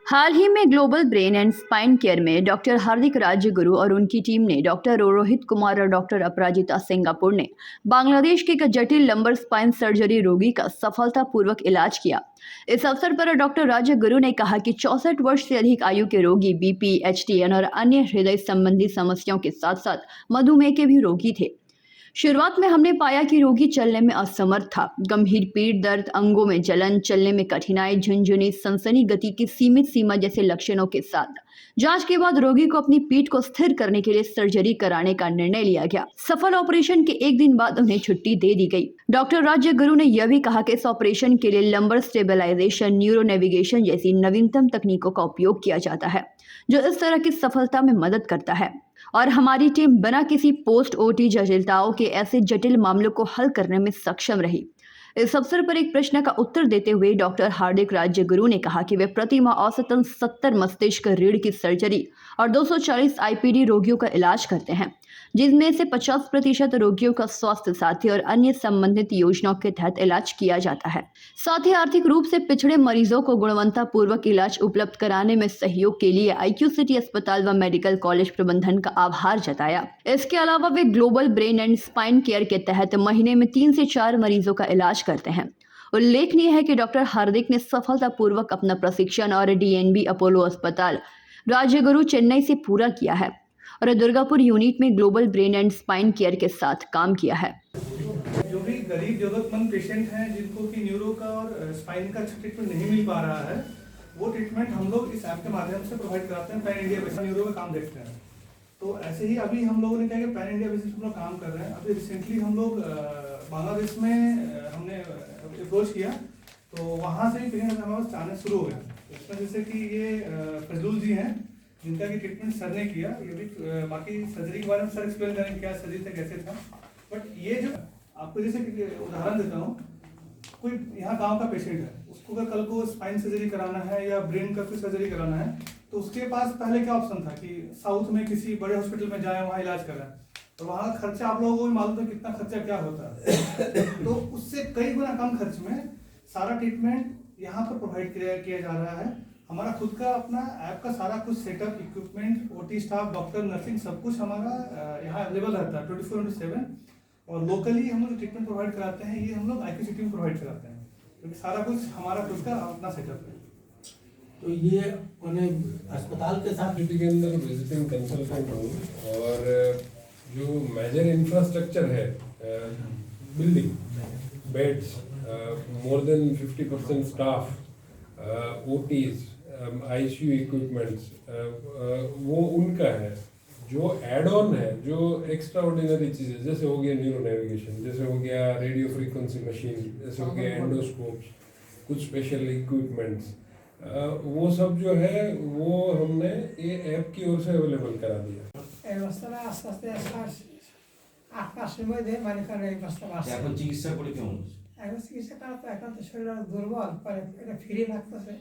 हाल ही में global brain and spine care में doctor हार्दिक राजगुरु और उनकी टीम ने डॉक्टर रोहित कुमार और डॉक्टर अपराजिता सिंगापुर ने बांग्लादेश के एक जटिल लंबर स्पाइन सर्जरी रोगी का सफलतापूर्वक इलाज किया। इस अवसर पर डॉक्टर राजगुरु ने कहा कि 64 वर्ष से अधिक आयु के रोगी बीपी, एचटीएन और अन्य हृदय संबंधी समस्याओं के साथ साथ मधुमेह के भी रोगी थे। शुरुआत में हमने पाया कि रोगी चलने में असमर्थ था। गंभीर पीठ दर्द, अंगों में जलन, चलने में कठिनाई, झुनझुनी, सनसनी गति की सीमित सीमा जैसे लक्षणों के साथ जांच के बाद रोगी को अपनी पीठ को स्थिर करने के लिए सर्जरी कराने का निर्णय लिया गया। सफल ऑपरेशन के एक दिन बाद उन्हें छुट्टी दे दी गई। डॉक्टर राजगुरु ने यह भी कहा कि इस ऑपरेशन के लिए लंबर स्टेबलाइजेशन, न्यूरो नेविगेशन जैसी नवीनतम तकनीकों का उपयोग किया जाता है, जो इस तरह की सफलता में मदद करता है। और हमारी टीम बिना किसी पोस्ट ओटी जटिलताओं के ऐसे जटिल मामलों को हल करने में सक्षम रही। इस अवसर पर एक प्रश्न का उत्तर देते हुए डॉक्टर हार्दिक राजगुरु ने कहा कि वे प्रति माह औसतन 70 मस्तिष्क रीढ़ की सर्जरी और 240 आईपीडी रोगियों का इलाज करते हैं, जिनमें से 50% रोगियों का स्वास्थ्य साथी और अन्य संबंधित योजनाओं के तहत इलाज किया जाता है। साथ ही आर्थिक रूप से पिछड़े मरीजों को गुणवत्तापूर्वक इलाज उपलब्ध कराने में सहयोग के लिए IQ सिटी अस्पताल व मेडिकल कॉलेज प्रबंधन का आभार जताया। इसके अलावा वे global brain and spine care के तहत महीने में 3 से 4 मरीजों का इलाज करते हैं। उल्लेखनीय है कि डॉक्टर हार्दिक ने सफलतापूर्वक अपना प्रशिक्षण और DNB अपोलो अस्पताल राजगुरु चेन्नई से पूरा किया है और दुर्गापुर यूनिट में global brain and spine care के साथ काम किया है। जो भी गरीब जरूरतमंद पेशेंट हैं जिनको कि न्यूरो का और स्पाइन का अच्छा ट्रीटमेंट नहीं मिल पा रहा है, वो ट्रीटमेंट हम लोग इस ऐप के माध्यम से प्रोवाइड कराते हैं। पैन इंडिया बेसिस न्यूरो में काम देखते हैं। तो ऐसे ही अभी हम लोगों ने क्या कि पैन इंडिया बेसिस पर काम कर रहे हैं। अभी रिसेंटली हम लोग बांग्लादेश में हमने अप्रोच किया, तो वहाँ से ही पेशेंट हमारे पास आने शुरू हो गया। इसमें जैसे कि ये फजलुल जी हैं, जिनका कि ट्रीटमेंट सर ने किया। ये भी बाकी सर्जरी के बारे में सर एक्सप्लेन करेंगे क्या सर्जरी था, कैसे था। बट ये जो आपको जैसे उदाहरण देता हूँ, कोई यहाँ गांव का पेशेंट है, उसको अगर कल को स्पाइन सर्जरी कराना है या ब्रेन का कोई सर्जरी कराना है, तो उसके पास पहले क्या ऑप्शन था कि साउथ में किसी बड़े हॉस्पिटल में जाए, वहाँ इलाज कराएं। तो वहाँ खर्चा आप लोगों को भी मालूम है कितना खर्चा क्या होता है। तो उससे कई गुना कम खर्च में सारा ट्रीटमेंट यहाँ पर प्रोवाइड किया जा रहा है। हमारा खुद का अपना ऐप का सारा कुछ setup, equipment, OT staff, doctor, nursing, सब कुछ हमारा यहाँ अवेलेबल रहता है 24/7। और लोकली हम लोग ट्रीटमेंट प्रोवाइड कराते हैं, ये हम लोग IQ सिटी में प्रोवाइड कराते हैं, क्योंकि सारा कुछ हमारा खुद का अपना सेटअप है। तो ये उन्हें अस्पताल के साथ के अंदर विजिटिंग कंसल्टेंट हूँ और जो मेजर इंफ्रास्ट्रक्चर है, building, beds, more than 50% staff, OTs, ICU equipments, वो उनका है। जो एड ऑन है, जो एक्स्ट्रा ऑर्डिनरी चीज़ें, जैसे हो गया न्यूरो नेविगेशन, जैसे हो गया रेडियो फ्रीक्वेंसी मशीन, जैसे हो गया एंडोस्कोप्स, कुछ स्पेशल इक्विपमेंट्स, वो सब जो है वो हमने ये ऐप की ओर से अवेलेबल करा दिया। আস্তে আস্তে 8 মাসের মধ্যে মানে কারণ এই অবস্থা আসছে। এখন চিকিৎসা করে কেমন? এখন চিকিৎসা করা তো এখন তো শরীর দুর্বল, পরে এটা ফ্রি লাগতেছে।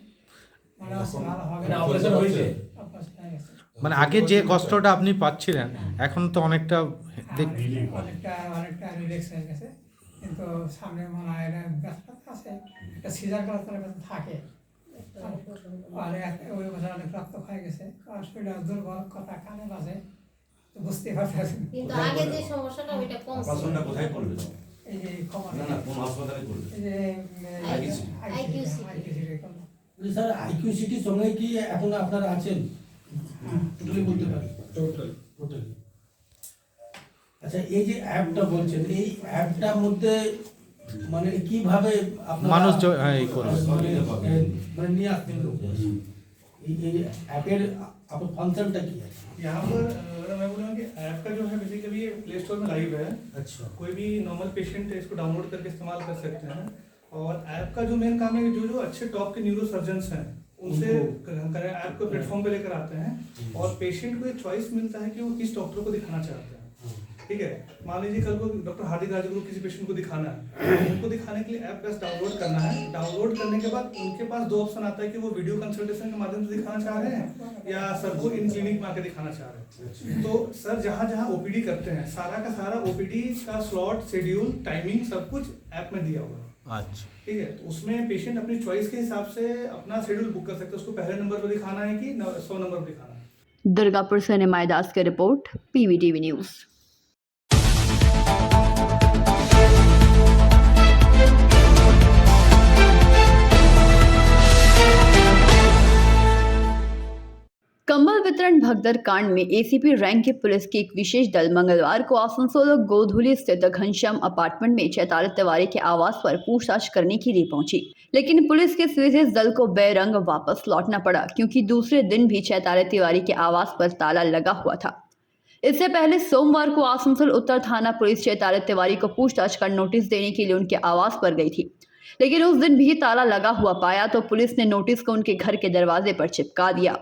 মানে ভালো হবে না। অপারেশন হয়েছে? অপারেশন হয়ে গেছে। মানে আগে যে কষ্টটা আপনি পাচ্ছিলেন এখন তো অনেকটা অনেকটা রিল্যাক্স হয়ে গেছে, কিন্তু সামনে মনে হয় এটা ব্যথা আছে, একটা সিজার করার পরে ব্যথা থাকে। আর ওই বছর অনেক রক্ত হয়ে গেছে, আর শরীর দুর্বল, কথা কানে বাজে, বুঝতে পারতেছেন। কিন্তু আগে যে সমস্যাটা ওইটা কম ছিল। অপারেশনটা কোথায় করবে? এই যে না না, কোন হাসপাতালে করবে? এই যে IQ সিটি করলো। স্যার IQ সিটির সঙ্গে কি এখন আপনারা আছেন? টোটালি বলতে পারি টোটালি। আচ্ছা, এই যে অ্যাপটা বলছেন, এই অ্যাপটার মধ্যে মানে কিভাবে আপনারা মানুষ এই করে মানে নিয়ে আসতেন লোক, এই অ্যাপের আপনার ফাংশনটা কি है? यहाँ पर अगर मैं बोलूँगा कि ऐप का जो है बेसिकली ये प्ले स्टोर में लाइव है। अच्छा, कोई भी नॉर्मल पेशेंट है, इसको डाउनलोड करके इस्तेमाल कर सकते हैं। और ऐप का जो मेन काम है, जो अच्छे टॉप के न्यूरो सर्जन्स हैं उनसे करें, ऐप को प्लेटफॉर्म पे लेकर आते हैं और पेशेंट को एक चॉइस मिलता है कि वो किस डॉक्टर को दिखाना चाहते हैं। ठीक है, मान लीजिए कल को डॉक्टर हार्दिक राजगुरु किसी पेशेंट को दिखाना है, उनको दिखाने के लिए ऐप बस डाउनलोड करना है। डाउनलोड करने के बाद उनके पास 2 ऑप्शन आता है कि वो वीडियो कंसल्टेशन के माध्यम से दिखाना चाह रहे हैं या सर को इन क्लिनिक में आके दिखाना चाह रहे हैं। तो सर जहाँ जहाँ OPD करते हैं, सारा का सारा OPD का स्लॉट, शेड्यूल, टाइमिंग सब कुछ ऐप में दिया हुआ है। अच्छा ठीक है, तो उसमें पेशेंट अपनी चॉइस के हिसाब से अपना शेड्यूल बुक कर सकते हैं, उसको पहले नंबर पर दिखाना है कि 100 नंबर पर दिखाना है। दुर्गापुर से निमाई दास की रिपोर्ट, PVTV न्यूज़। कंबल वितरण भगदड़ कांड में एसीपी रैंक के पुलिस की एक विशेष दल मंगलवार को आसनसोल गोधुली स्थित घनश्याम अपार्टमेंट में 46 तिवारी के आवास पर पूछताछ करने के लिए पहुंची, लेकिन पुलिस के इस विशेष दल को बेरंग वापस लौटना पड़ा क्योंकि दूसरे दिन भी 46 तिवारी के आवास पर ताला लगा हुआ था। इससे पहले सोमवार को आसनसोल उत्तर थाना पुलिस 46 तिवारी को पूछताछ कर नोटिस देने के लिए उनके आवास पर गई थी, लेकिन उस दिन भी ताला लगा हुआ पाया तो पुलिस ने नोटिस को उनके घर के दरवाजे पर चिपका दिया।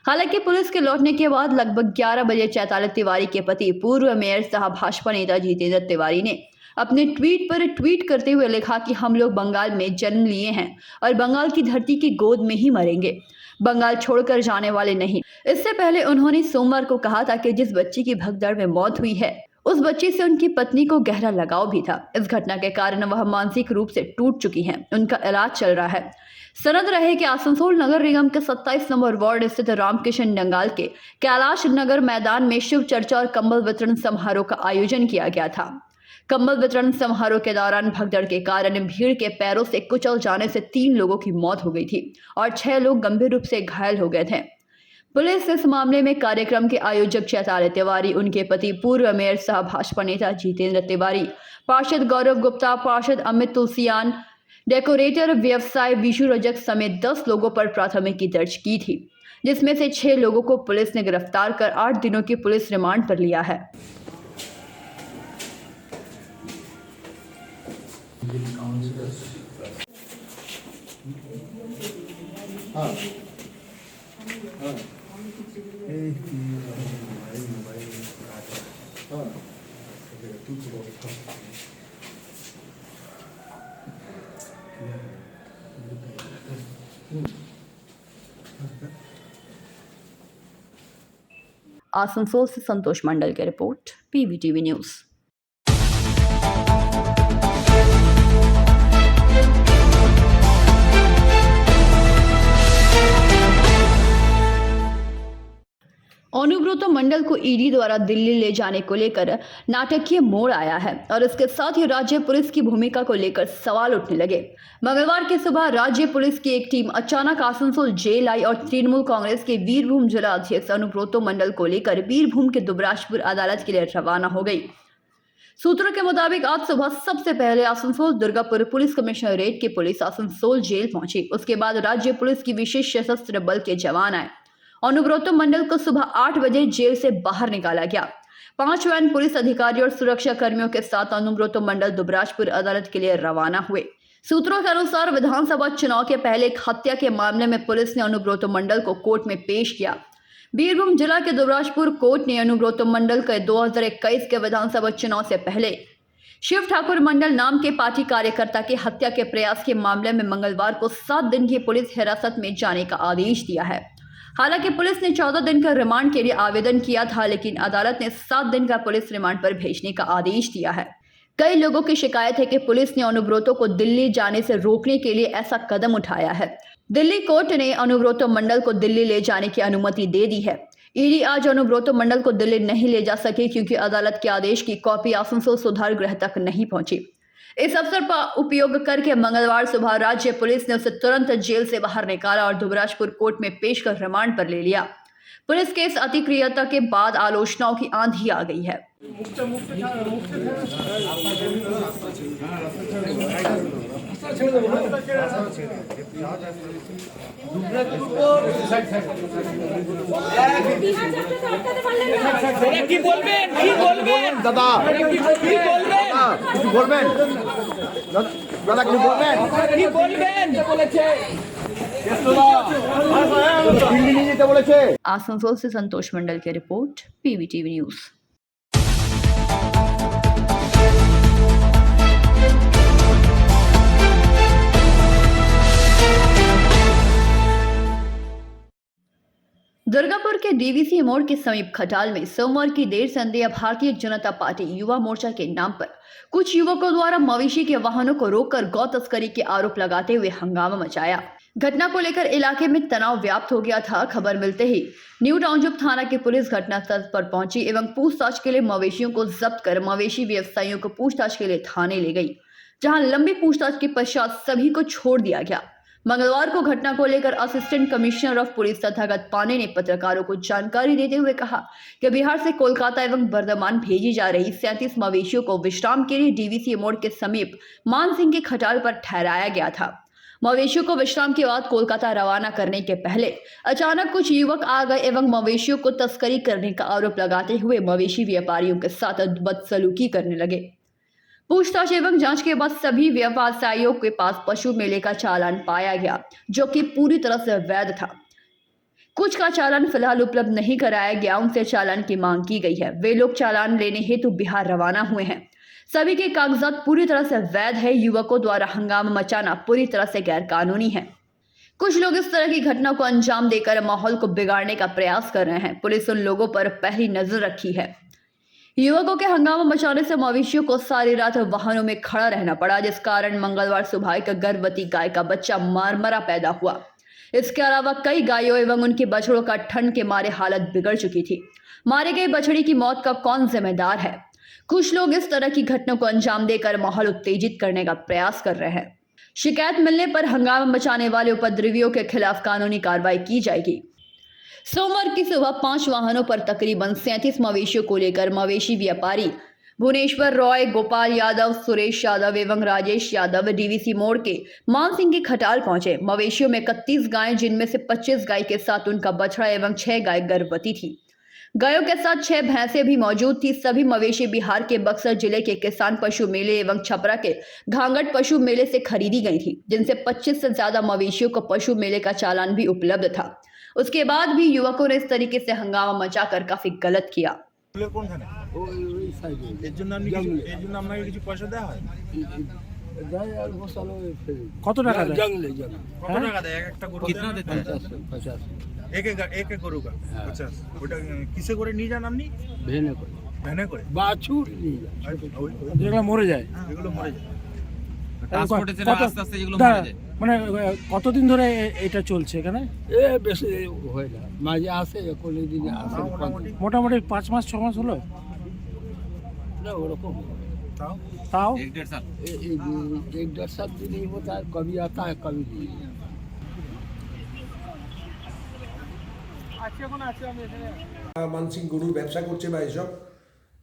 हालांकि पुलिस के लौटने के बाद लगभग 11 बजे 46 तिवारी के पति पूर्व मेयर सह भाजपा नेता जितेंद्र तिवारी ने अपने ट्वीट पर ट्वीट करते हुए लिखा कि हम लोग बंगाल में जन्म लिए हैं और बंगाल की धरती की गोद में ही मरेंगे, बंगाल छोड़कर जाने वाले नहीं। इससे पहले उन्होंने सोमवार को कहा था कि जिस बच्ची की भगदड़ में मौत हुई है उस बच्ची से उनकी पत्नी को गहरा लगाव भी था। इस घटना के कारण वह मानसिक रूप से टूट चुकी हैं, उनका इलाज चल रहा है। सनद रहे कि आसनसोल नगर निगम के 27 नंबर वार्ड स्थित रामकिशन डंगाल के कैलाश नगर मैदान में शिव चर्चा और कंबल वितरण समारोह का आयोजन किया गया था। कंबल वितरण समारोह के दौरान भगदड़ के कारण भीड़ के पैरों से कुचल जाने से 3 लोगों की मौत हो गई थी और 6 लोग गंभीर रूप से घायल हो गए थे। पुलिस इस मामले में कार्यक्रम के आयोजक 46 तिवारी, उनके पति पूर्व मेयर सह भाजपा नेता जितेंद्र तिवारी, पार्षद गौरव गुप्ता, पार्षद अमित तुलसियान, डेकोरेटर व्यवसाय विशु रजक समेत 10 लोगों पर प्राथमिकी दर्ज की थी, जिसमें से 6 लोगों को पुलिस ने गिरफ्तार कर 8 दिनों की पुलिस रिमांड पर लिया है। आसनसोल से संतोष मंडल की रिपोर्ट, PVTV न्यूज़। अनुब्रत मंडल को ईडी द्वारा दिल्ली ले जाने को लेकर नाटकीय मोड़ आया है और इसके साथ ही राज्य पुलिस की भूमिका को लेकर सवाल उठने लगे। मंगलवार की सुबह राज्य पुलिस की एक टीम अचानक आसनसोल जेल आई और तृणमूल कांग्रेस के बीरभूम जिला अध्यक्ष अनुब्रत मंडल को लेकर बीरभूम के दुबराजपुर अदालत के लिए रवाना हो गई। सूत्रों के मुताबिक आज सुबह सबसे पहले आसनसोल दुर्गापुर पुलिस कमिश्नरेट की पुलिस आसनसोल जेल पहुंची। उसके बाद राज्य पुलिस की विशेष सशस्त्र बल के जवान आए। अनुब्रत मंडल को सुबह 8 बजे जेल से बाहर निकाला गया। 5 वैन पुलिस अधिकारी और सुरक्षा कर्मियों के साथ अनुब्रत मंडल दुबराजपुर अदालत के लिए रवाना हुए। सूत्रों के अनुसार विधानसभा चुनाव के पहले एक हत्या के मामले में पुलिस ने अनुब्रत मंडल को कोर्ट में पेश किया। बीरभूम जिला के दुबराजपुर कोर्ट ने अनुब्रत मंडल के 2021 के विधानसभा चुनाव से पहले शिव ठाकुर मंडल नाम के पार्टी कार्यकर्ता की हत्या के प्रयास के मामले में मंगलवार को 7 दिन की पुलिस हिरासत में जाने का आदेश दिया है। हालांकि पुलिस ने 14 दिन का रिमांड के लिए आवेदन किया था, लेकिन अदालत ने 7 दिन का पुलिस रिमांड पर भेजने का आदेश दिया है। कई लोगों की शिकायत है कि पुलिस ने अनुब्रत को दिल्ली जाने से रोकने के लिए ऐसा कदम उठाया है। दिल्ली कोर्ट ने अनुब्रत मंडल को दिल्ली ले जाने की अनुमति दे दी है। ईडी आज अनुब्रत मंडल को दिल्ली नहीं ले जा सके क्योंकि अदालत के आदेश की कॉपी आसनसोल सुधार गृह तक नहीं पहुंची। इस अवसर का उपयोग करके मंगलवार सुबह राज्य पुलिस ने उसे तुरंत जेल से बाहर निकाला और दुबराजपुर कोर्ट में पेश कर रिमांड पर ले लिया। पुलिस के इस अतिक्रियता के बाद आलोचनाओं की आंधी आ गई है। কি বলবেন দাদা, কি বলবেন দাদা, কি বলবেন বলেছে দিল্লি নিয়ে যেতে বলেছে। आसनसोल से संतोष मंडल की रिपोर्ट, PVTV न्यूज़। दुर्गापुर के डीवीसी मोड़ के समीप खटाल में सोमवार की देर संध्या भारतीय जनता पार्टी युवा मोर्चा के नाम पर कुछ युवकों द्वारा मवेशी के वाहनों को रोककर गौ तस्करी के आरोप लगाते हुए हंगामा मचाया। घटना को लेकर इलाके में तनाव व्याप्त हो गया था। खबर मिलते ही न्यू टाउनशिप थाना की पुलिस घटनास्थल पर पहुंची एवं पूछताछ के लिए मवेशियों को जब्त कर मवेशी व्यवसायियों को पूछताछ के लिए थाने ले गई, जहां लंबी पूछताछ के पश्चात सभी को छोड़ दिया गया। मंगलवार को घटना को लेकर assistant commissioner of police Tathagat Pandey ने पत्रकारों को जानकारी देते हुए कहा कि बिहार से कोलकाता एवं बर्धमान भेजी जा रही 37 मवेशियों को विश्राम के लिए डीवीसी मोड़ के समीप मानसिंह के खटाल पर ठहराया गया था। मवेशियों को विश्राम के बाद कोलकाता रवाना करने के पहले अचानक कुछ युवक आ गए एवं मवेशियों को तस्करी करने का आरोप लगाते हुए मवेशी व्यापारियों के साथ बदसलूकी करने लगे। पूछताछ एवं जांच के बाद सभी व्यवसायियों के पास पशु मेले का चालान पाया गया, जो कि पूरी तरह से वैध था। कुछ का चालान फिलहाल उपलब्ध नहीं कराया गया, उनसे चालान की मांग की गई है। वे लोग चालान लेने हेतु बिहार रवाना हुए हैं। सभी के कागजात पूरी तरह से वैध है। युवकों द्वारा हंगामा मचाना पूरी तरह से गैर कानूनी है। कुछ लोग इस तरह की घटना को अंजाम देकर माहौल को बिगाड़ने का प्रयास कर रहे हैं। पुलिस उन लोगों पर पहली नजर रखी है। युवकों के हंगामा मचाने से मवेशियों को सारी रात वाहनों में खड़ा रहना पड़ा, जिस कारण मंगलवार सुबह एक गर्भवती गाय का बच्चा मरा पैदा हुआ। इसके अलावा कई गायों एवं उनके बछड़ों का ठंड के मारे हालत बिगड़ चुकी थी। मारे गए बछड़ी की मौत का कौन जिम्मेदार है? कुछ लोग इस तरह की घटना को अंजाम देकर माहौल उत्तेजित करने का प्रयास कर रहे हैं। शिकायत मिलने पर हंगामा मचाने वाले उपद्रवियों के खिलाफ कानूनी कार्रवाई की जाएगी। सोमवार की सुबह 5 वाहनों पर तकरीबन 37 मवेशियों को लेकर मवेशी व्यापारी भुवनेश्वर रॉय, गोपाल यादव, सुरेश यादव एवं राजेश यादव डीवीसी मोड़ के मानसिंह के खटाल पहुंचे। मवेशियों में 31 गायें, जिनमें से 25 गाय के साथ उनका बछड़ा एवं 6 गाय गर्भवती थी। गायों के साथ 6 भैंसें भी मौजूद थी। सभी मवेशी बिहार के बक्सर जिले के किसान पशु मेले एवं छपरा के घांगट पशु मेले से खरीदी गई थी, जिनसे 25 से ज्यादा मवेशियों को पशु मेले का चालान भी उपलब्ध था। उसके बाद भी युवकों ने इस तरीके से हंगामा मचाकर काफी गलत किया। কত টাকা দেয়? কত টাকা দেয় এক একটা গরু? কিতনা দেতে हैं? 50 এক এক গরু का 50। ওটা কিসে করে নিয়ে যান আপনি? ভ্যানে করে বাছুর নিয়ে যায়, যেগুলো মরে যায়, এগুলো মরে যায়। ট্রান্সপোর্টে ছিল আস্তে আস্তে যেগুলো মরে যায়। মানে কতদিন ধরে এটা চলছে এখানে? বেশি হয় না, মাঝে আসে কোনো দিনে আসে, মোটামুটি 5 মাস 6 মাস হলো না ওরকম। তাও एक डेढ़ साल दिन ही होता है, कभी आता है कभी नहीं। মানসিং গরুর ব্যবসা করছে বা এসব,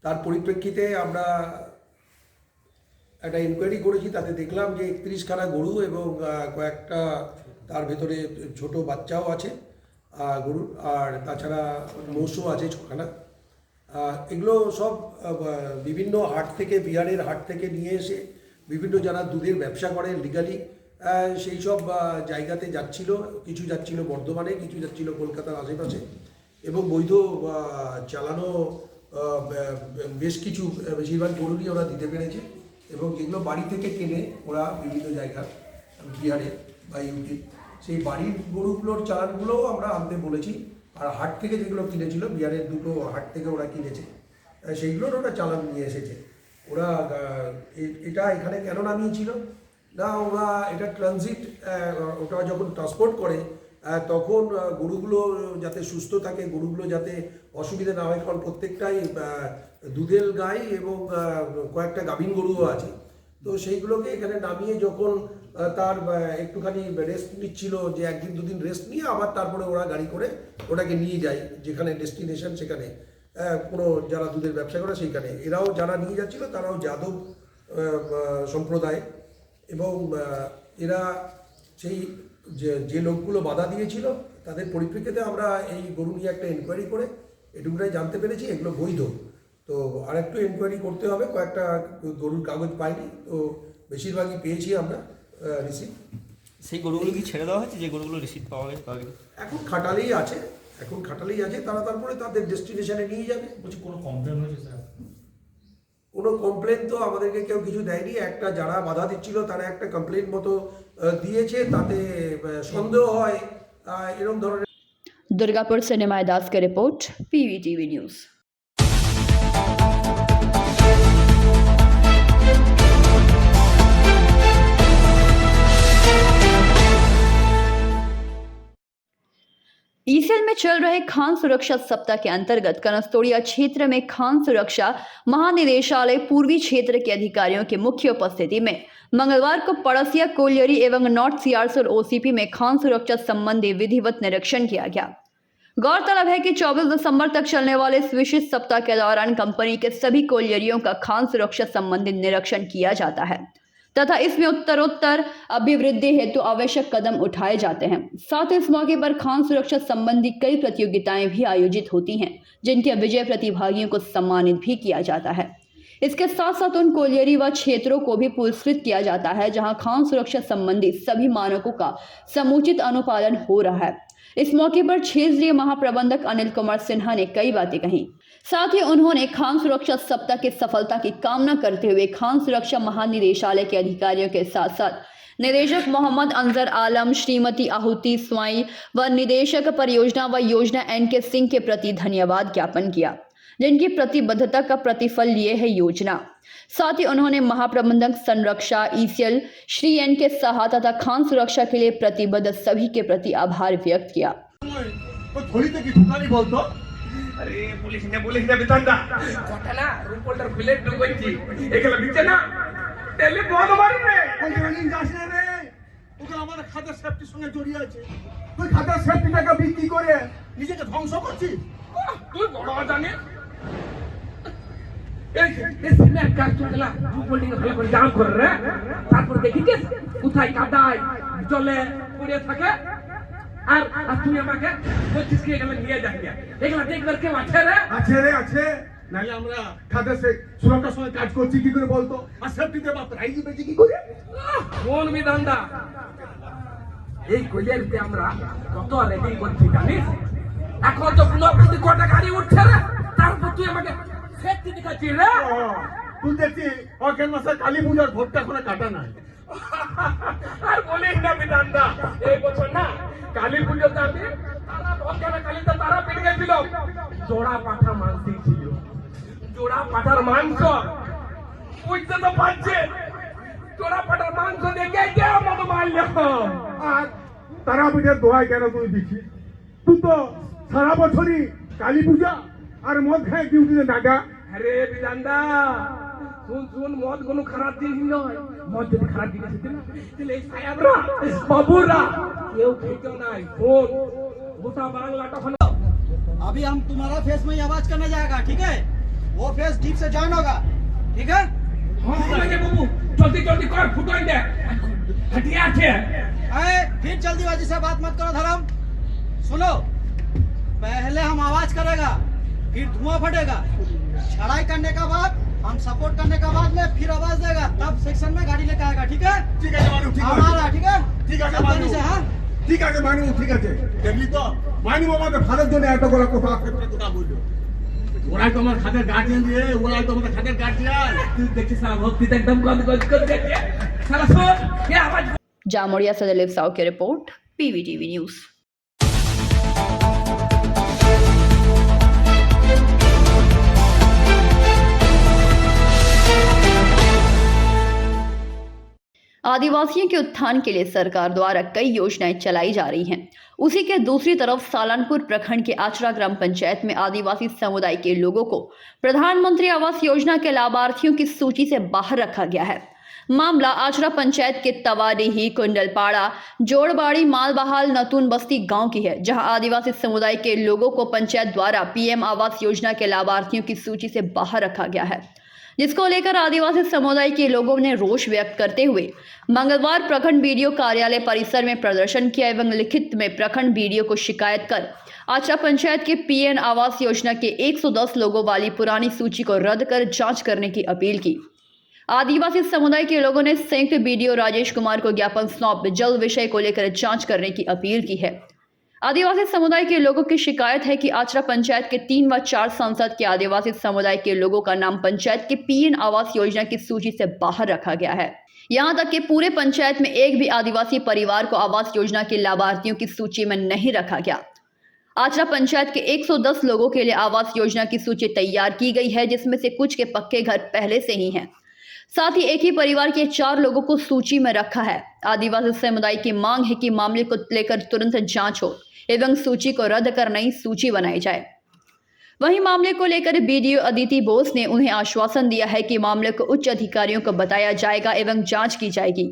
তার পরিপ্রেক্ষিতে আমরা একটা ইনকোয়ারি করেছি। তাতে দেখলাম যে 31খানা গরু এবং কয়েকটা তার ভেতরে ছোট বাচ্চাও আছে গরুর, আর তাছাড়া মোষও আছে 6খানা। এগুলো সব বিভিন্ন হাট থেকে, বিহারের হাট থেকে নিয়ে এসে বিভিন্ন যারা দুধের ব্যবসা করে লিগালি সেই সব জায়গাতে যাচ্ছিল। কিছু যাচ্ছিল বর্ধমানে, কিছু যাচ্ছিল কলকাতার আশেপাশে, এবং বৈধ চালানো বেশ কিছু, বেশিরভাগ গরুরই ওরা দিতে পেরেছে। এবং যেগুলো বাড়ি থেকে কেনে ওরা বিভিন্ন জায়গার বিহারে বা ইউপি, সেই বাড়ির গরুগুলোর চালানগুলোও আমরা আনতে বলেছি। আর হাট থেকে যেগুলো কিনেছিল, বিহারের দুটো হাট থেকে ওরা কিনেছে, সেইগুলোর ওরা চালান নিয়ে এসেছে। ওরা এটা এখানে কেন নামিয়েছিল না, ওরা এটা ট্রানজিট, ওটা যখন ট্রান্সপোর্ট করে তখন গরুগুলো যাতে সুস্থ থাকে, গরুগুলো যাতে অসুবিধা না হয়, কারণ প্রত্যেকটাই দুধের গাই এবং কয়েকটা গাভীন গরুও আছে। তো সেইগুলোকে এখানে নামিয়ে যখন তার একটুখানি রেস্ট নিচ্ছিল, যে 1-2 দিন রেস্ট নিয়ে আবার তারপরে ওরা গাড়ি করে ওটাকে নিয়ে যায় যেখানে ডেস্টিনেশন, সেখানে কোনো যারা দুধের ব্যবসা করে সেইখানে। এরাও যারা নিয়ে যাচ্ছিল তারাও যাদব সম্প্রদায়, এবং এরা সেই যে লোকগুলো বাধা দিয়েছিল তাদের পরিপ্রেক্ষিতে আমরা এই গরু নিয়ে একটা এনকোয়ারি করে এটুকুটাই জানতে পেরেছি এগুলো বৈধ। তো আরেকটু এনকোয়ারি করতে হবে, কয়েকটা গরুর কাগজ পাইনি, তো বেশিরভাগই পেয়েছি আমরা রিসিপ্ট। সেই গরুগুলো কি ছেড়ে দেওয়া হয়েছে, যে গরুগুলো রিসিপ্ট পাওয়া গেছে? এখন খাটালেই আছে, তারা তারপরে তাদের ডেস্টিনেশনে নিয়ে যাবে। বলছি কোনো কমপ্লেন হয়েছে স্যার? কোনো কমপ্লেন তো আমাদেরকে কেউ কিছু দেয়নি। একটা যারা বাধা দিচ্ছিল তারা একটা কমপ্লেন মতো দিয়েছে, তাতে সন্দেহ হয় এরকম ধরনের। दुर्गापुर से निमाय दास की रिपोर्ट, PVTV न्यूज़। ईसीएल में चल रहे खान सुरक्षा सप्ताह के अंतर्गत कनस्तोड़िया क्षेत्र में खान सुरक्षा महानिदेशालय पूर्वी क्षेत्र के अधिकारियों की मुख्य उपस्थिति में मंगलवार को पड़सिया कोलियरी एवं नॉर्थ सियारसोल OCP में खान सुरक्षा संबंधी विधिवत निरीक्षण किया गया। गौरतलब है कि 24 दिसंबर तक चलने वाले इस विशेष सप्ताह के दौरान कंपनी के सभी कोलियरियों का खान सुरक्षा संबंधी निरीक्षण किया जाता है तथा इसमें उत्तरोत्तर अभिवृद्धि हेतु आवश्यक कदम उठाए जाते हैं। साथ ही इस मौके पर खान सुरक्षा संबंधी कई प्रतियोगिताएं भी आयोजित होती हैं, जिनके विजय प्रतिभागियों को सम्मानित भी किया जाता है। इसके साथ साथ उन कोलियरी व क्षेत्रों को भी पुरस्कृत किया जाता है जहां खान सुरक्षा संबंधी सभी मानकों का समुचित अनुपालन हो रहा है। इस मौके पर क्षेत्रीय महाप्रबंधक अनिल कुमार सिन्हा ने कई बातें कही। साथ ही उन्होंने खान सुरक्षा सप्ताह की सफलता की कामना करते हुए खान सुरक्षा महानिदेशालय के अधिकारियों के साथ साथ निदेशक मोहम्मद अंजर आलम, श्रीमती आहुति स्वाई व निदेशक परियोजना व योजना NK सिंह के प्रति धन्यवाद ज्ञापन किया, जिनकी प्रतिबद्धता का प्रतिफल लिए है योजना। साथ ही उन्होंने महाप्रबंधक संरक्षा ECL श्री NK साहा तथा खान सुरक्षा के लिए प्रतिबद्ध सभी के प्रति आभार व्यक्त किया। अरे पुलिस ने बितांदा কথা না রিপোর্টার খুলে ঢুকছি এগুলা দিচ্ছে না তাহলে বড় মারি রে ওই রঙিন যাস না রে ওকে আমাদের খাতা সেফটির সঙ্গে জড়িয়ে আছে তুই খাতা সেফটি টাকা বিক্রি করে নিজেকে ধ্বংস করছিস তুই বড় জানিস এই সিমেন্ট কাজ চলা বিল্ডিং এ ভালো করে জাম করে রে তারপর দেখিস কোথায় কাদায় চলে পড়ে থাকে আর তুমি আমাকে বলছিস কি এগুলো নিয়ে যাবি এগুলো দেখবার কেউ আছে রে নাহলে আমরা খাতা সে সুরক্ষার সঙ্গে কাজ করছি কি করে বলতো আর সেফটিতে বা প্রাইজ বেশি কি করে কোন বিধানদা এই কইলেতে আমরা কত রেডি করছি জানিস এখন তো প্রতি কটা গাড়ি উঠছে রে তারপর তুই আমাকে সেফটি দেখাচ্ছিস রে তুই দেখছি অকেন মাসে কালী পূজার ভোটটা এখনো কাটা নাই আর বলিস না বিধানদা এই বছর না কালী পুজোতে আমি তারা ভক্তরা কালীতে তারা পেটে গেছিল জোড়া পাঠা মাংস ছিল জোড়া পাঠার মাংস বুঝতে তো পারছে জোড়া পাঠার মাংস দেখে কে আমাকে মারলো আর তারা পিঠের দোয়াই কেন তুই দিচ্ছিস তুই তো সারা বছরই কালী পূজা আর মদ খায় ডিউটিতে নাগা আরে বিধানদা শুন মদ কোনো খারাপ জিনিস নয় মদ যদি খারাপ জিনিস হতো না তাহলে এই সাহেবরা বাবুরা কেউ খেতো নাই গোটা বাংলা তখন अभी हम तुम्हारा फेस में ही आवाज करने जाएगा, ठीक है? वो फेस डीप से ज्वाइन होगा, ठीक है? बाबू जल्दी जल्दी कर फुटाई दे हटिया छे फिर जल्दीबाजी से बात मत करो धर्म। सुनो, पहले हम आवाज करेगा, फिर धुआं फटेगा, छड़ाई करने का बाद हम सपोर्ट करने का बाद में फिर आवाज देगा, तब सेक्शन में गाड़ी लेकर आएगा, ठीक है? ठीक है मानू ठीक है हमारा ठीक है? ठीक है सावधानी से, हाँ? ঠিক আছে মানু ঠিক আছে দেখলি তো মানু আমাদের ফাদার জন্য এত বড় কথা কথা বললো ওরাই তো আমার খাদের গার্ডিয়ান দিয়ে ওরাই তো আমাদের খাদের গার্ডিয়ান তুই দেখছিস সারা ভক্তিতে একদম গদ গদ করে দেখছে সারা সব কে আওয়াজ जामोड़िया से दिलीप साहू की रिपोर्ट, PVTV न्यूज़। आदिवासियों के उत्थान के लिए सरकार द्वारा कई योजनाएं चलाई जा रही हैं। उसी के दूसरी तरफ सालनपुर प्रखंड के आचरा ग्राम पंचायत में आदिवासी समुदाय के लोगों को प्रधानमंत्री आवास योजना के लाभार्थियों की सूची से बाहर रखा गया है। मामला आचरा पंचायत के तवाडीही, कुंडलपाड़ा, जोड़बाड़ी, मालबहाल, नतून बस्ती गांव की है, जहां आदिवासी समुदाय के लोगों को पंचायत द्वारा PM आवास योजना के लाभार्थियों की सूची से बाहर रखा गया है, जिसको लेकर आदिवासी समुदाय के लोगों ने रोष व्यक्त करते हुए मंगलवार प्रखंड BDO कार्यालय परिसर में प्रदर्शन किया एवं लिखित में प्रखंड BDO को शिकायत कर आचरा पंचायत के PM आवास योजना के 110 लोगों वाली पुरानी सूची को रद्द कर जांच करने की अपील की। आदिवासी समुदाय के लोगों ने संयुक्त BDO राजेश कुमार को ज्ञापन सौंप जल्द विषय को लेकर जांच करने की अपील की है। आदिवासी समुदाय के लोगों की शिकायत है कि आचरा पंचायत के 3 व 4 सांसद के आदिवासी समुदाय के लोगों का नाम पंचायत के PM आवास योजना की सूची से बाहर रखा गया है। यहां तक कि पूरे पंचायत में एक भी आदिवासी परिवार को आवास योजना के लाभार्थियों की सूची में नहीं रखा गया। आचरा पंचायत के 110 लोगों के लिए आवास योजना की सूची तैयार की गई है, जिसमें से कुछ के पक्के घर पहले से ही हैं। साथ ही एक ही परिवार के 4 लोगों को सूची में रखा है। आदिवासी समुदाय की मांग है कि मामले को लेकर तुरंत जांच हो एवं सूची को रद्द कर नई सूची बनाई जाए। वहीं मामले को लेकर बीडीओ अदिति बोस ने उन्हें आश्वासन दिया है कि मामले को उच्च अधिकारियों को बताया जाएगा एवं जांच की जाएगी।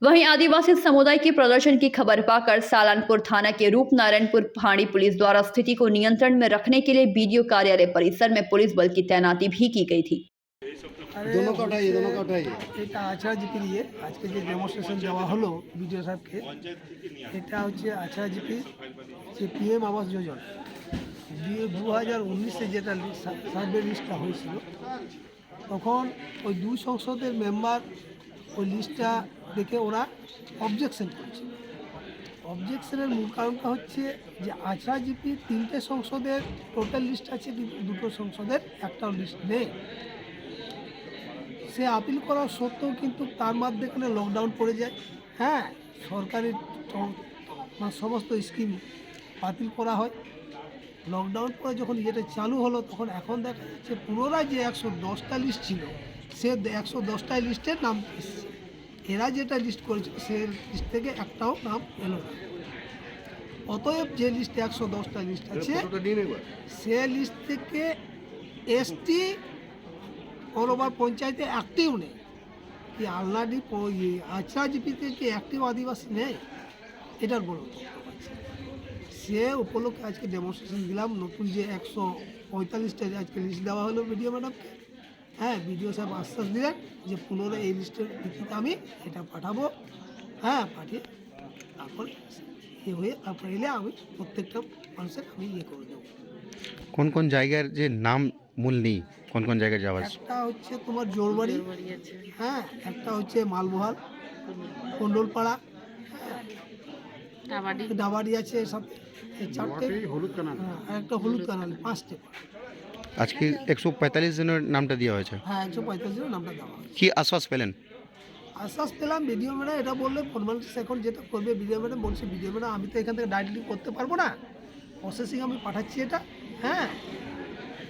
वहीं आदिवासी समुदाय के प्रदर्शन की खबर पाकर सालानपुर थाना के रूपनारायणपुर पहाड़ी पुलिस द्वारा स्थिति को नियंत्रण में रखने के लिए बीडीओ कार्यालय परिसर में पुलिस बल की तैनाती भी की गई थी। दोनों का उठाइए এটা আছড়া জিপি নিয়ে আজকে যে ডেমনস্ট্রেশন দেওয়া হলো বিডিও সাহেবকে, এটা হচ্ছে আছড়া জিপি যে পিএম আবাস যোজনা 2019-এ যেটা সার্ভে লিস্টটা হয়েছিল, তখন ওই 2 সংসদের মেম্বার ওই লিস্টটা দেখে ওরা অবজেকশন করেছিল। অবজেকশনের মূল কারণটা হচ্ছে যে আছড়া জিপি 3টে সংসদের টোটাল লিস্ট আছে, কিন্তু 2টো সংসদের একটাও লিস্ট নেই। সে আপিল করার সত্ত্বেও কিন্তু তার মাধ্যমে লকডাউন পড়ে যায়। হ্যাঁ, সরকারি সমস্ত স্কিম বাতিল করা হয়। লকডাউন পরে যখন এটা চালু হলো, তখন এখন দেখা যাচ্ছে পুনরায় যে 110টা লিস্ট ছিল, সে 110টা লিস্টের নাম এসছে। এরা যেটা লিস্ট করেছিল সে লিস্ট থেকে একটাও নাম এলো না। অতএব যে লিস্টে 110টা লিস্ট আছে, সে লিস্ট থেকে এসটি কোনোবার পঞ্চায়েতে অ্যাক্টিভ নেই। কি আলনাডি আছড়া জিপিতে কি অ্যাক্টিভ আদিবাসী নেই, এটার বড় সে উপলক্ষে আজকে ডেমনস্ট্রেশন দিলাম। নতুন যে 145টা আজকে লিস্ট দেওয়া হলো বিডিও ম্যাডামকে। হ্যাঁ, বিডিও সাহেব আশ্বাস দিলেন যে পুনরায় এই লিস্টের ভিত্তিতে আমি এটা পাঠাবো। হ্যাঁ, পাঠিয়ে তারপরে তারপরে এলে আমি প্রত্যেকটা মানুষের আমি করে দেবো। কোন কোন জায়গার যে নাম মূল নেই, কোন কোন জায়গায় যাওয়ার? একটা হচ্ছে তোমার জোরবাড়ি, হ্যাঁ, একটা হচ্ছে মালবহাল, কন্ডলপাড়া, ডাবাড়ি আছে, সব এই 4টে, হলুদ কানাল, আর একটা হলুদ কানাল, 5টে। আজকে 145 জনের নামটা দেওয়া হয়েছে। হ্যাঁ, 145 জনের নামটা দেওয়া হয়েছে। কি আশ্বাস পেলেন? আশ্বাস পেলাম বিডিও ম্যাডাম এটা বললে ফর্মালিটিস এখন যেটা করবে বিডিও ম্যাডাম বলছে, বিডিও ম্যাডাম আমি তো এখান থেকে ডাইরেক্টলি করতে পারবো না, প্রসেসিং আমি পাঠাচ্ছি এটা। হ্যাঁ,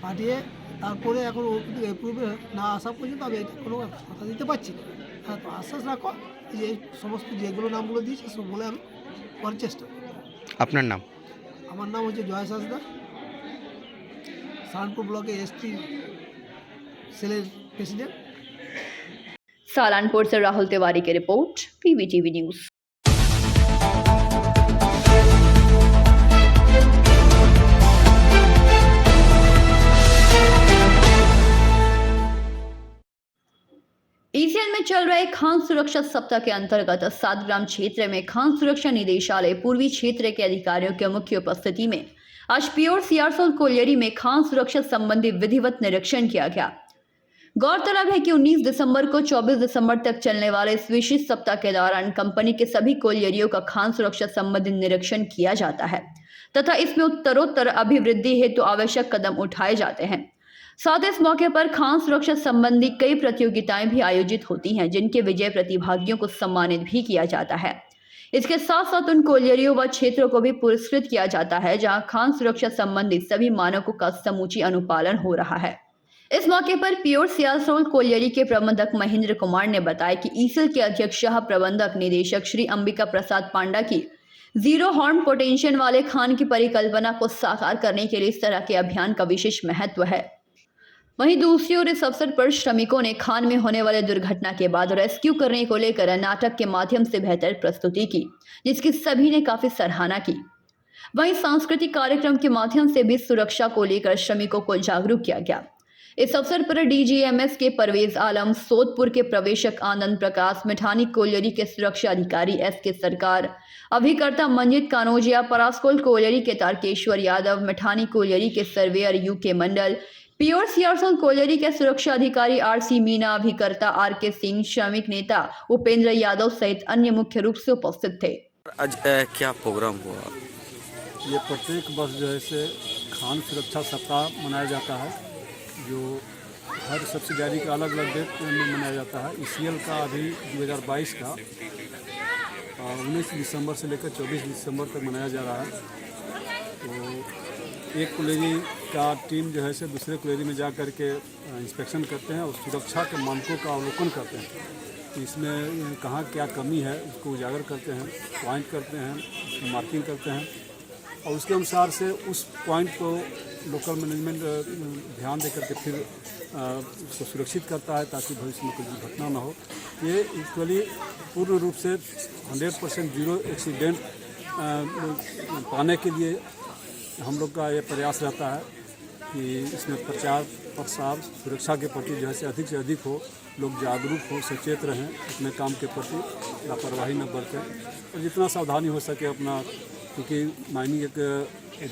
পাঠিয়ে তারপরে এখন ও কিন্তু অ্যাপ্রুভে না আসা পর্যন্ত আমি এটা কোনো কথা দিতে পারছি না। হ্যাঁ, তো আশ্বাস রাখো যে এই সমস্ত যেগুলো নামগুলো দিয়েছে সব বলে আমি করার চেষ্টা করব। আপনার নাম? আমার নাম হচ্ছে জয় হাঁসদা, সালানপুর ব্লকে এসটি সেলের प्रेसिडेंट। सालानपुर से राहुल तिवारी की रिपोर्ट, पीवीटीवी न्यूज़। ईसीएल में चल रहे खान सुरक्षा सप्ताह के अंतर्गत 7 ग्राम क्षेत्र में खान सुरक्षा निदेशालय पूर्वी क्षेत्र के अधिकारियों के मुख्य उपस्थिति में आज प्योर सियारसोल कोलियरी में खान सुरक्षा संबंधी विधिवत निरीक्षण किया गया। गौरतलब है कि 19 दिसंबर को 24 दिसंबर तक चलने वाले इस विशेष सप्ताह के दौरान कंपनी के सभी कोलियरियों का खान सुरक्षा संबंधी निरीक्षण किया जाता है तथा इसमें उत्तरोत्तर अभिवृद्धि हेतु आवश्यक कदम उठाए जाते हैं। साथ ही इस मौके पर खान सुरक्षा संबंधी कई प्रतियोगिताएं भी आयोजित होती हैं, जिनके विजय प्रतिभागियों को सम्मानित भी किया जाता है। इसके साथ साथ उन कोलियरियों व क्षेत्रों को भी पुरस्कृत किया जाता है जहां खान सुरक्षा संबंधी सभी मानकों का समूची अनुपालन हो रहा है। इस मौके पर प्योर सियारसोल कोलियरी के प्रबंधक महेंद्र कुमार ने बताया कि ईसीएल के अध्यक्ष सह प्रबंधक निदेशक श्री अंबिका प्रसाद पांडा की जीरो हार्म पोटेंशियल वाले खान की परिकल्पना को साकार करने के लिए इस तरह के अभियान का विशेष महत्व है। वहीं दूसरी ओर इस अवसर पर श्रमिकों ने खान में होने वाले दुर्घटना के बाद रेस्क्यू करने को लेकर नाटक के माध्यम से बेहतर प्रस्तुति की, जिसकी सभी ने काफी सराहना की। वहीं सांस्कृतिक कार्यक्रम के माध्यम से भी सुरक्षा को लेकर श्रमिकों को जागरूक किया गया। इस अवसर पर डीजीएमएस के परवेज आलम, सोदपुर के प्रवेशक आनंद प्रकाश, मिठानी कोलियरी के सुरक्षा अधिकारी एसके सरकार, अभिकर्ता मंजित कानोजिया, परासकोल कोलियरी के तारकेश्वर यादव, मिठानी कोलियरी के सर्वेयर यूके मंडल, प्योर सियारसोल कोलियरी के सुरक्षा अधिकारी आरसी मीना, अभिकर्ता आरके सिंह, श्रमिक नेता उपेंद्र यादव सहित अन्य मुख्य रूप से उपस्थित थे। आज क्या प्रोग्राम हुआ? ये प्रत्येक वर्ष जो है से खान सुरक्षा सप्ताह मनाया जाता है, जो हर सब्सिडारी का अलग अलग डेट में मनाया जाता है। ईसीएल का अभी 2022 का 19 दिसंबर से लेकर 24 दिसंबर तक मनाया जा रहा है। तो एक कॉलेजी का टीम जो है से दूसरे कॉलेजी में जा कर के इंस्पेक्शन करते हैं और सुरक्षा के मानकों का अवलोकन करते हैं कि इसमें कहाँ क्या कमी है उसको उजागर करते हैं, पॉइंट करते हैं, उसको मार्किंग करते हैं और उसके अनुसार से उस पॉइंट को लोकल मैनेजमेंट ध्यान दे करके फिर उसको सुरक्षित करता है ताकि भविष्य में कोई दुर्घटना ना हो। ये एक्चुअली पूर्ण रूप से 100% जीरो एक्सीडेंट पाने के लिए हम लोग का ये प्रयास रहता है कि इसमें प्रचार प्रसार सुरक्षा के प्रति जो है से अधिक हो, लोग जागरूक हो, सचेत रहें, अपने काम के प्रति लापरवाही न बरतें और जितना सावधानी हो सके अपना, क्योंकि माइनिंग एक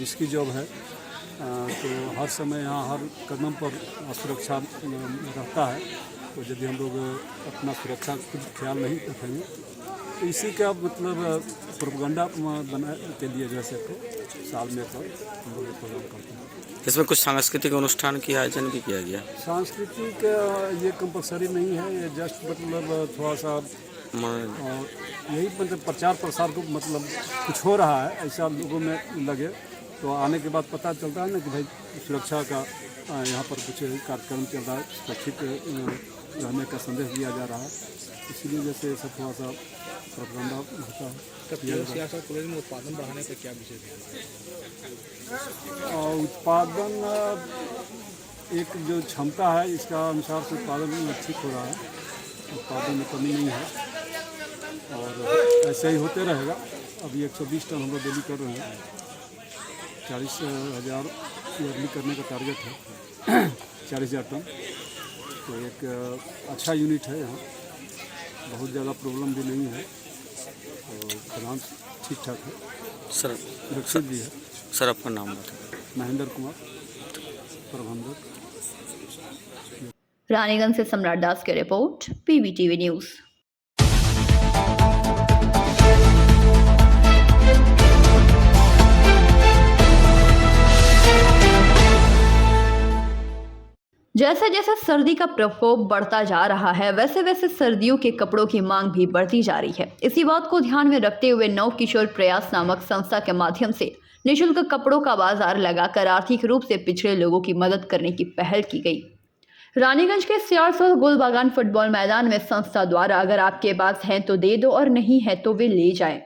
रिस्की जॉब है तो हर समय यहाँ हर कदम पर सुरक्षा रहता है। तो यदि हम लोग अपना सुरक्षा खुद ख्याल नहीं रखेंगे तो इसी का मतलब प्रोपगंडा बना के लिए जैसे तो साल में तो हम लोग प्रोग्राम करते हैं। इसमें कुछ सांस्कृतिक अनुष्ठान की आयोजन भी किया गया? सांस्कृतिक ये कंपलसरी नहीं है, ये जस्ट मतलब थोड़ा सा यही मतलब प्रचार प्रसार को मतलब कुछ हो रहा है ऐसा लोगों में लगे तो आने के बाद पता चलता है ना कि भाई सुरक्षा का यहाँ पर कुछ कार्यक्रम चल रहा है, सुरक्षित रहने का संदेश दिया जा रहा है, इसीलिए जैसे सब थोड़ा सा प्रोपगंडा होता है। कॉलेज में उत्पादन बढ़ाने का क्या विषय है? उत्पादन एक जो क्षमता है इसका अनुसार से उत्पादन ठीक हो रहा है, उत्पादन में कमी नहीं है और ऐसे ही होते रहेगा। अभी 120 टन हम लोग डेली कर रहे हैं, 40,000 ईयरली करने का टारगेट है, 40,000 टन। तो एक अच्छा यूनिट है यहाँ, बहुत ज़्यादा प्रॉब्लम भी नहीं है और फाइनेंस ठीक ठाक है सर, सुरक्षित भी है। सर आपका नाम बताएं। महेंद्र कुमार, प्रबंधक। रानीगंज से सम्राट दास की रिपोर्ट, PBTV न्यूज़। जैसे जैसे सर्दी का प्रकोप बढ़ता जा रहा है वैसे वैसे सर्दियों के कपड़ों की मांग भी बढ़ती जा रही है। इसी बात को ध्यान में रखते हुए नव किशोर प्रयास नामक संस्था के माध्यम से निःशुल्क कपड़ों का बाजार लगाकर आर्थिक रूप से पिछड़े लोगों की मदद करने की पहल की गई। रानीगंज के सियारसोल गोलबागान फुटबॉल मैदान में संस्था द्वारा अगर आपके पास है तो दे दो और नहीं है तो वे ले जाएं,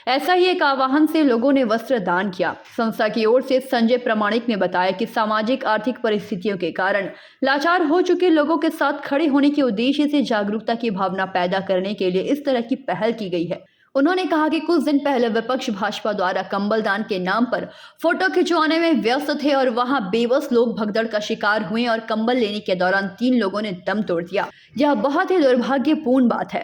ऐसा ही एक आह्वान से लोगों ने वस्त्र दान किया। संस्था की ओर से संजय प्रमाणिक ने बताया कि सामाजिक आर्थिक परिस्थितियों के कारण लाचार हो चुके लोगों के साथ खड़े होने के उद्देश्य से जागरूकता की भावना पैदा करने के लिए इस तरह की पहल की गई है। उन्होंने कहा कि कुछ दिन पहले विपक्ष भाजपा द्वारा कंबल दान के नाम पर फोटो खिंचवाने में व्यस्त थे और वहां बेबस लोग भगदड़ का शिकार हुए और कंबल लेने के दौरान 3 लोगों ने दम तोड़ दिया। यह बहुत ही दुर्भाग्यपूर्ण बात है।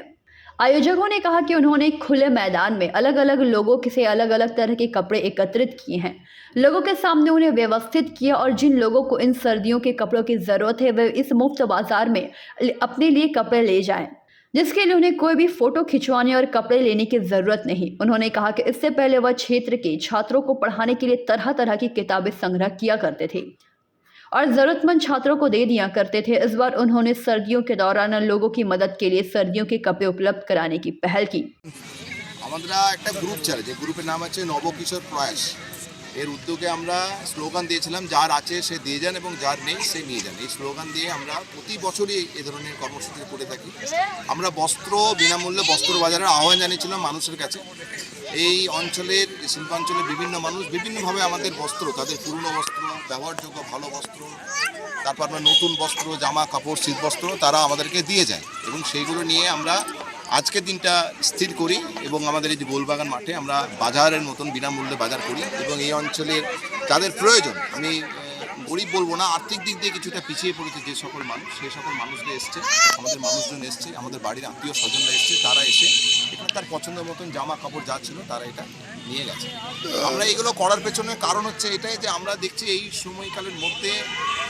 आयोजकों ने कहा कि उन्होंने खुले मैदान में अलग अलग लोगों से अलग अलग तरह के कपड़े एकत्रित किए हैं, लोगों के सामने उन्हें व्यवस्थित किया और जिन लोगों को इन सर्दियों के कपड़ों की जरूरत है वे इस मुफ्त बाजार में अपने लिए कपड़े ले जाएं, जिसके लिए उन्हें कोई भी फोटो खिंचवाने और कपड़े लेने की जरूरत नहीं। उन्होंने कहा कि इससे पहले वह क्षेत्र के छात्रों को पढ़ाने के लिए तरह तरह की किताबें संग्रह किया करते थे और जरूरतमंद छात्रों को दे दिया करते थे। इस बार उन्होंने सर्दियों के दौरान लोगों की मदद के लिए सर्दियों के कपड़े उपलब्ध कराने की पहल की। আমরা একটা গ্রুপ চলে, যে গ্রুপের নাম আছে নবকিশোর প্রয়াস। এর উদ্যোগে আমরা স্লোগান দিয়েছিলাম, যার আছে সে দিয়ে যান এবং যার নেই সে নিয়ে যান। এই স্লোগান দিয়ে আমরা প্রতি বছরই এই ধরনের কর্মসূচি করে থাকি। আমরা বস্ত্র বিনামূল্যে বস্ত্র বাজারের আহ্বান জানিয়েছিলাম মানুষের কাছে। এই অঞ্চলের শিল্পাঞ্চলের বিভিন্ন মানুষ বিভিন্নভাবে আমাদের বস্ত্র, তাদের পুরনো বস্ত্র, ব্যবহারযোগ্য ভালো বস্ত্র, তারপর আমরা নতুন বস্ত্র, জামা কাপড়, শীতবস্ত্র তারা আমাদেরকে দিয়ে যায় এবং সেইগুলো নিয়ে আমরা আজকের দিনটা স্থির করি এবং আমাদের এই যে গোলবাগান মাঠে আমরা বাজারের মতন বিনামূল্যে বাজার করি এবং এই অঞ্চলের যাদের প্রয়োজন, আমি গরিব বলবো না, আর্থিক দিক দিয়ে কিছুটা পিছিয়ে পড়েছে যে সকল মানুষ, সেই সকল মানুষরা এসছে, আমাদের মানুষজন এসছে, আমাদের বাড়ির আত্মীয় স্বজনরা এসছে, তারা এসে এখানে তার পছন্দের মতন জামা কাপড় যা ছিল তারা এটা নিয়ে গেছে। আমরা এগুলো করার পেছনে কারণ হচ্ছে এটাই যে আমরা দেখছি এই সময়কালের মধ্যে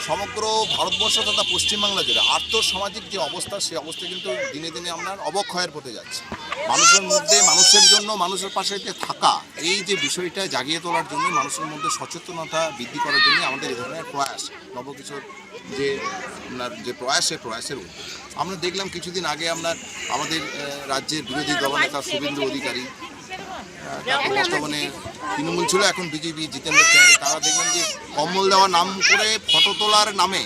সমগ্র ভারতবর্ষ তথা পশ্চিমবাংলা জুড়ে আর্থসামাজিক যে অবস্থা, সেই অবস্থা কিন্তু দিনে দিনে আমরা অবক্ষয়ের পথে যাচ্ছে। মানুষের মধ্যে, মানুষের জন্য, মানুষের পাশে থাকা, এই যে বিষয়টা জাগিয়ে তোলার জন্য, মানুষের মধ্যে সচেতনতা বৃদ্ধি করার জন্য আমাদের এই ধরনের প্রয়াস, নবকিশোর যে প্রয়াস, সেই প্রয়াসের উদ্যোগ। আমরা দেখলাম কিছুদিন আগে আমাদের রাজ্যের বিরোধী দলনেতা শুভেন্দু অধিকারী বর্তমানে তৃণমূল ছিল, এখন বিজেপি জিতেন্দ্র ত্যাগী, তারা দেখবেন যে কম্বল দেওয়ার নাম করে ফটো তোলার নামে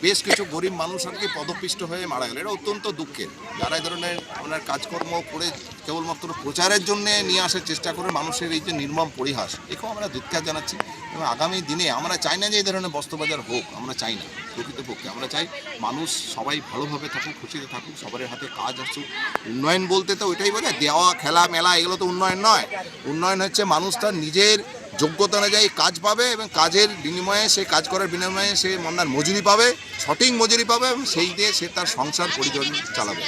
বেশ কিছু গরিব মানুষ আর কি পদপিষ্ট হয়ে মারা গেল। এটা অত্যন্ত দুঃখের। যারা এই ধরনের আপনার কাজকর্ম করে কেবলমাত্র প্রচারের জন্য নিয়ে আসার চেষ্টা করে মানুষের এই যে নির্মম পরিহাস, একেও আমরা ধিক্কার জানাচ্ছি। এবং আগামী দিনে আমরা চাই না যে এই ধরনের বস্ত্রবাজার হোক, আমরা চাই না। প্রকৃতপক্ষে আমরা চাই মানুষ সবাই ভালোভাবে থাকুক, খুশিতে থাকুক, সবার হাতে কাজ আসুক। উন্নয়ন বলতে তো ওইটাই বোঝায়, দেওয়া খেলা মেলা এগুলো তো উন্নয়ন নয়। উন্নয়ন হচ্ছে মানুষ তার নিজের যোগ্যতা অনুযায়ী কাজ পাবে এবং কাজের বিনিময়ে, সে কাজ করার বিনিময়ে সে মন্দার মজুরি পাবে, সঠিক মজুরি পাবে এবং সেই দিয়ে সে তার সংসার পরিচালনা চালাবে।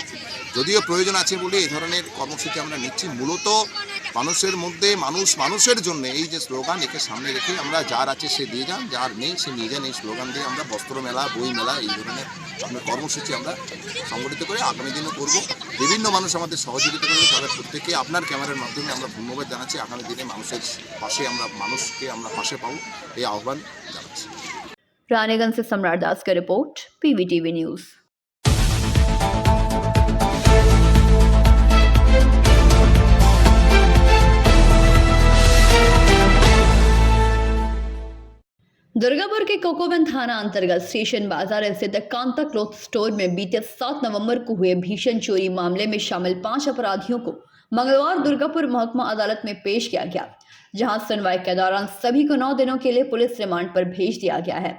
যদিও প্রয়োজন আছে বলে এই ধরনের কর্মসূচি আমরা নিচ্ছি, মূলত মানুষের মধ্যে মানুষের জন্য এই যে স্লোগান, একে সামনে রেখে আমরা যার আছে সে দিয়ে যান, যার নেই সে নিয়ে যান, এই স্লোগান দিয়ে আমরা বস্ত্র মেলা, বই মেলা এই ধরনের কর্মসূচি আমরা সংগঠিত করে আগামী দিনে করব। বিভিন্ন মানুষ আমাদের সহযোগিতা করবে, তাদের প্রত্যেকে আপনার ক্যামেরার মাধ্যমে আমরা ধন্যবাদ জানাচ্ছি। আগামী দিনে মানুষের পাশে মানুষকে আমরা পাশে পাবো, এই আহ্বান জানাচ্ছি। रानीगंज से सम्राट दास का रिपोर्ट, पीवीटीवी न्यूज। दुर्गापुर के कोकोवन थाना अंतर्गत स्टेशन बाजार स्थित कांता क्लॉथ स्टोर में बीते 7 नवंबर को हुए भीषण चोरी मामले में शामिल 5 अपराधियों को मंगलवार दुर्गापुर महकमा अदालत में पेश किया गया, जहां सुनवाई के दौरान सभी को 9 दिनों के लिए पुलिस रिमांड पर भेज दिया गया है।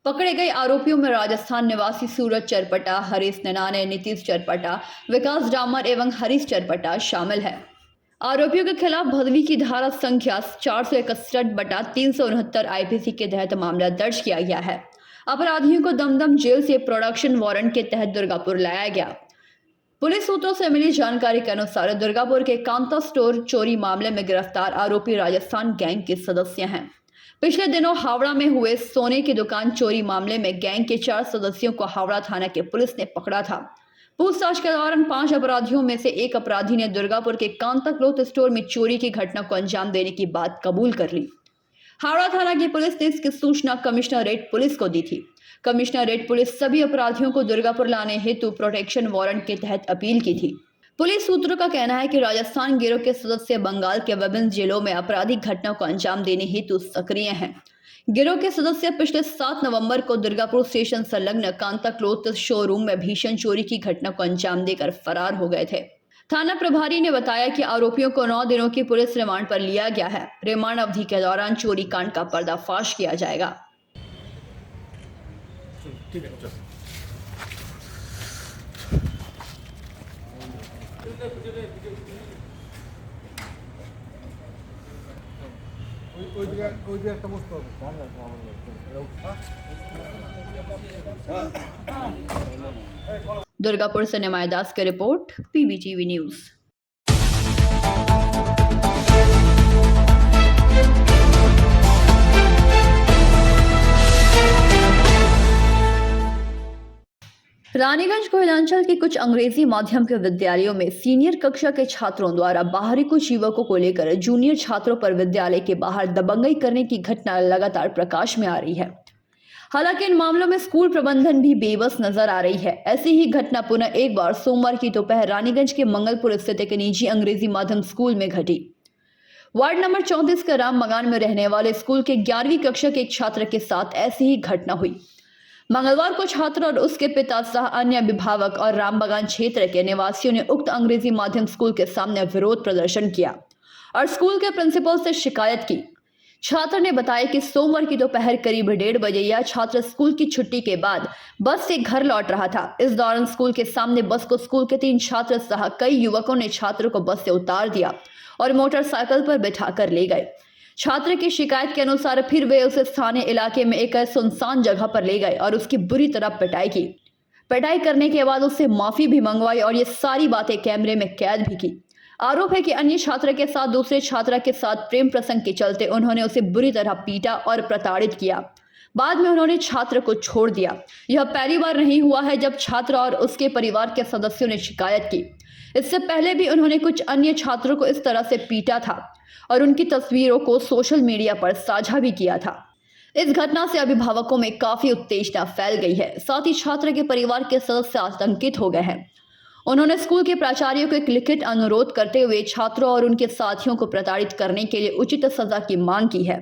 पकड़े गए आरोपियों में राजस्थान निवासी सूरज चरपटा, हरीश ननाने, नीतीश चरपटा, विकास डामर एवं हरीश चरपटा शामिल है। आरोपियों के खिलाफ भदवी की धारा संख्या 461/369 आईपीसी के तहत मामला दर्ज किया गया है। अपराधियों को दमदम जेल से प्रोडक्शन वारंट के तहत दुर्गापुर लाया गया। पुलिस सूत्रों से मिली जानकारी के अनुसार दुर्गापुर के कांता स्टोर चोरी मामले में गिरफ्तार आरोपी राजस्थान गैंग के सदस्य हैं। पिछले दिनों हावड़ा में हुए सोने की दुकान चोरी मामले में गैंग के 4 सदस्यों को हावड़ा थाना के पुलिस ने पकड़ा था। पूछताछ के दौरान 5 अपराधियों में से एक अपराधी ने दुर्गापुर के कांता क्लॉथ स्टोर में चोरी की घटना को अंजाम देने की बात कबूल कर ली। हावड़ा थाना की पुलिस ने इसकी सूचना कमिश्नरेट पुलिस को दी थी। कमिश्नरेट पुलिस सभी अपराधियों को दुर्गापुर लाने हेतु प्रोटेक्शन वारंट के तहत अपील की थी। पुलिस सूत्रों का कहना है कि राजस्थान गिरोह के सदस्य बंगाल के विभिन्न जिलों में आपराधिक घटना को अंजाम देने हेतु सक्रिय हैं। गिरोह के सदस्य पिछले 7 नवंबर को दुर्गापुर स्टेशन संलग्न कांता क्लॉथ शोरूम में भीषण चोरी की घटना को अंजाम देकर फरार हो गए थे। थाना प्रभारी ने बताया कि आरोपियों को 9 दिनों की पुलिस रिमांड पर लिया गया है। रिमांड अवधि के दौरान चोरी कांड का पर्दाफाश किया जाएगा। दुर्गापुर से निमाय दास की report, PVTV news. Raniganj Koylanchal के कुछ अंग्रेजी माध्यम के विद्यालयों में सीनियर कक्षा के छात्रों द्वारा बाहरी कुछ युवकों को लेकर जूनियर छात्रों पर विद्यालय के बाहर दबंगई करने की घटना लगातार प्रकाश में आ रही है। हालांकि इन मामलों में स्कूल प्रबंधन भी बेबस नजर आ रही है। ऐसी ही घटना पुनः एक बार सोमवार की दोपहर रानीगंज के मंगलपुर स्थित एक निजी अंग्रेजी माध्यम स्कूल में घटी। वार्ड नंबर 34 के राम मगान में रहने वाले स्कूल के 11वीं कक्षा के एक छात्र के साथ ऐसी ही घटना हुई। मंगलवार को छात्र और उसके पिता सह अन्य अभिभावक और रामबगान क्षेत्र के निवासियों ने उक्त अंग्रेजी माध्यम स्कूल के सामने विरोध प्रदर्शन किया और स्कूल के प्रिंसिपल से शिकायत की। छात्र ने बताया कि सोमवार की दोपहर करीब 1:30 बजे यह छात्र स्कूल की छुट्टी के बाद बस से घर लौट रहा था। इस दौरान स्कूल के सामने बस को स्कूल के 3 छात्र सह कई युवकों ने छात्र को बस से उतार दिया और मोटरसाइकिल पर बिठाकर ले गए। छात्र की शिकायत के अनुसार फिर वे उसे स्थानीय इलाके में एक सुनसान जगह पर ले गए और उसकी बुरी तरह पिटाई की। पिटाई करने के बाद उससे माफी भी मंगवाई और ये सारी बातें कैमरे में कैद भी की। आरोप है कि अन्य छात्र के साथ दूसरे छात्र के साथ प्रेम प्रसंग के चलते उन्होंने उसे बुरी तरह पीटा और प्रताड़ित किया। बाद में उन्होंने छात्र को छोड़ दिया। यह पहली बार नहीं हुआ है जब छात्र और उसके परिवार के सदस्यों ने शिकायत की। इससे पहले भी उन्होंने कुछ अन्य छात्रों को इस तरह से पीटा था और उनकी तस्वीरों को सोशल मीडिया पर साझा भी किया था। इस घटना से अभिभावकों में काफी उत्तेजना फैल गई है। साथ ही छात्र के परिवार के सदस्य आतंकित हो गए हैं। उन्होंने स्कूल के प्राचार्य को एक लिखित अनुरोध करते हुए छात्रों और उनके साथियों को प्रताड़ित करने के लिए उचित सजा की मांग की है।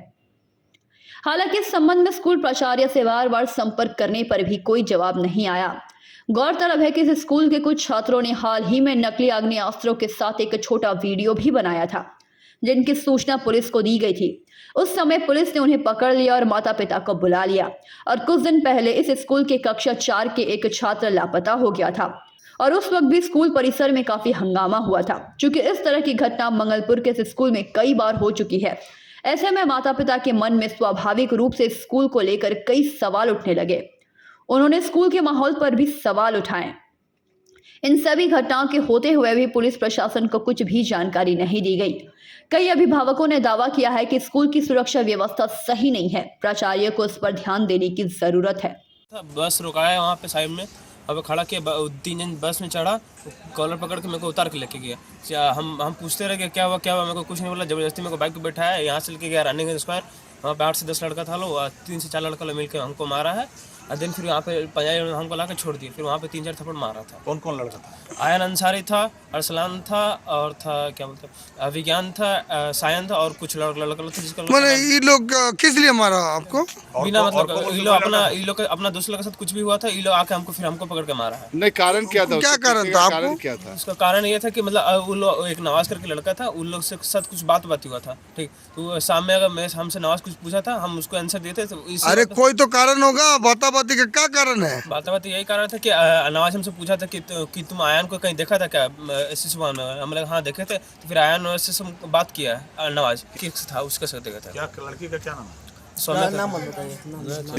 हालांकि इस संबंध में स्कूल प्राचार्य से बार-बार संपर्क करने पर भी कोई जवाब नहीं आया। गौरतलब है कि इस स्कूल के कुछ छात्रों ने हाल ही में नकली आग्नेयास्त्रों के साथ एक छोटा वीडियो भी बनाया था, जिनकी सूचना पुलिस को दी गई थी। उस समय पुलिस ने उन्हें पकड़ लिया और माता पिता को बुला लिया और कुछ दिन पहले इस स्कूल के कक्षा 4 के एक छात्र लापता हो गया था और उस वक्त भी स्कूल परिसर में काफी हंगामा हुआ था। चूंकि इस तरह की घटना मंगलपुर के इस स्कूल में कई बार हो चुकी है, ऐसे में माता पिता के मन में स्वाभाविक रूप से स्कूल को लेकर कई सवाल उठने लगे। उन्होंने स्कूल के माहौल पर भी सवाल उठाए। इन सभी घटनाओं के होते हुए भी पुलिस प्रशासन को कुछ भी जानकारी नहीं दी गई। कई अभिभावकों ने दावा किया है कि स्कूल की सुरक्षा व्यवस्था सही नहीं है। प्राचार्य को इस पर ध्यान देने की जरूरत है। बस रुकाया वहाँ पे साइड में, अब खड़ा के 3 जन बस में चढ़ा, कॉलर पकड़ के मेरे को उतार के लेके गया। हम पूछते रहे कि क्या हुआ मेरे को कुछ नहीं बोला। जबरदस्ती मेरे को बाइक पे बैठाया, यहाँ से लेके गया रनिंग स्क्वायर। वहाँ पे 8 से 10 लड़का था लोग, 3 से 4 लड़का लोग मिलकर हमको मारा है। और दिन फिर यहाँ पे पंजाबी में हमको ला के छोड़ दिए। फिर वहाँ पे 3-4 थप्पड़ मारा था। कौन कौन लड़का था? आयन अंसारी था, अरसलान था और था क्या बोलते विज्ञान था, सायन था और कुछ लड़का था जिसका ये लोग किस लिए मारा आपको? बिना मतलब ये लोग अपना दूसरे के साथ कुछ भी हुआ था, ये लोग आके हमको पकड़ के मारा है। नहीं, कारण क्या था? क्या कारण था? कारण क्या था? उसका कारण ये था कि मतलब वो लोग एक नवाज करके लड़का था, उन लोग से साथ कुछ बात हुआ था। ठीक, तो सामने अगर मैं हमसे नवाज कुछ पूछा था, हम उसको आंसर देते तो अरे कोई तो कारण होगा, बाताबाती का क्या कारण है? बाताबाती यही कारण था कि नवाज हमसे पूछा था कि तुम आयन को कहीं देखा था क्या एसएस भवन में? हम लोग हाँ देखे थे। तो फिर आयन से बात किया, नवाज किस था उसके साथ देखा था। क्या लड़की का क्या नाम है?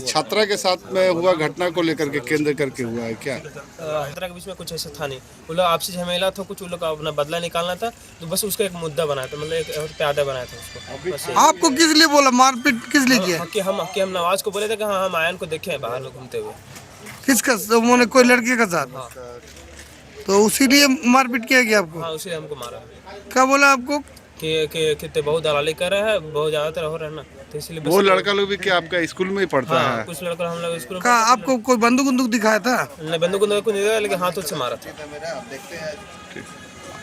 छात्रा के साथ में हुआ घटना को लेकर के केंद्र करके हुआ है क्या? छात्रा के बीच में कुछ ऐसा था नहीं, वो लोग आपसी झमेला था, कुछ वो लोग अपना बदला निकालना था, तो बस उसका एक मुद्दा बनाया था, मतलब एक प्यादा बनाया था उसको। आपको किस लिए बोला, मारपीट किस लिए किया? कि हम नवाज को बोले थे कि हाँ हम आयन को देखे हैं बाहर लोग घूमते हुए। किसका? उन्होंने कोई लड़के का साथ? हाँ। तो उसी लिए मारपीट किया गया आपको? हाँ, उसी लिए हमको मारा। क्या बोला आपको? कि बहुत दलाली कर रहे हैं, बहुत ज्यादातर हो रहा है ना, तो इसलिए वो लड़का लोग भी क्या आपका स्कूल में ही पढ़ता है? कुछ लड़का हम लोग स्कूल में। आपको कोई बंदूक दिखाया था? नहीं, बंदूक को नहीं दिया, लेकिन हाथों से मारा था।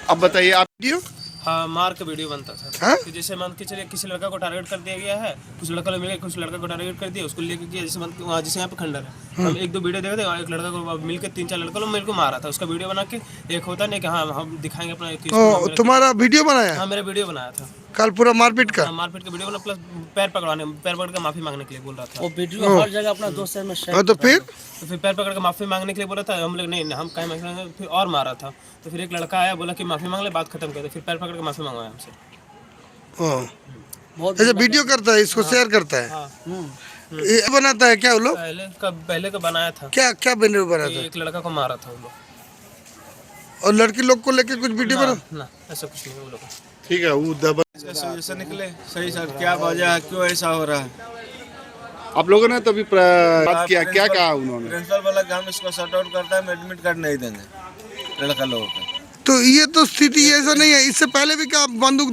अब बताइए आप वीडियो। हाँ, मार के वीडियो बनता था कि जैसे मान के चलिए किसी लड़का को टारगेट कर दिया गया है, कुछ लड़का लोग मिले, कुछ लड़का को टारगेट कर दिया, उसको लेके गया, जैसे वहाँ जैसे यहाँ पे खंडर है, हम 1-2 वीडियो देखे थे, एक लड़का को मिलकर 3-4 लड़का लोग मिलकर मारा था, उसका वीडियो बना के एक होता नहीं कि हाँ हम दिखाएंगे अपना। तुम्हारा वीडियो बनाया? हाँ, मेरा वीडियो बनाया था कल पूरा मारपीट का? मारपीट का वीडियो बना, प्लस पैर पकड़ के माफी मांगने के लिए बोल रहा था। वो वीडियो हर जगह अपना दोस्त में शेयर। तो फिर पैर पकड़ के माफी मांगने के लिए बोला था। हम लोग नहीं, हम कहीं मांगेंगे, फिर और मारा था। तो फिर एक लड़का आया, बोला कि माफी मांग ले, बात खत्म कर दे, फिर पैर पकड़ के माफी मांगवाया हमसे। बहुत ऐसे वीडियो करता है, इसको शेयर करता है, ये बनाता है क्या वो लोग? पहले का बनाया था। क्या वीडियो बनाया था? एक लड़का को मारा था वो लोग, और लड़की लोग को लेके कुछ वीडियो बना? ना, ऐसा कुछ नहीं वो लोग। ठीक है, वो दबा सोल्यूशन निकले सही सर, क्या वजह है, क्यों ऐसा हो रहा है? आप लोगों ने तभी बात किया, क्या कहा उन्होंने? प्रिंसिपल बोला कि हम इसको शट आउट करते हैं, एडमिट कार्ड नहीं देंगे लड़का लोगों को। तो ये तो स्थिति ऐसा नहीं है, इससे पहले भी क्या बंदूक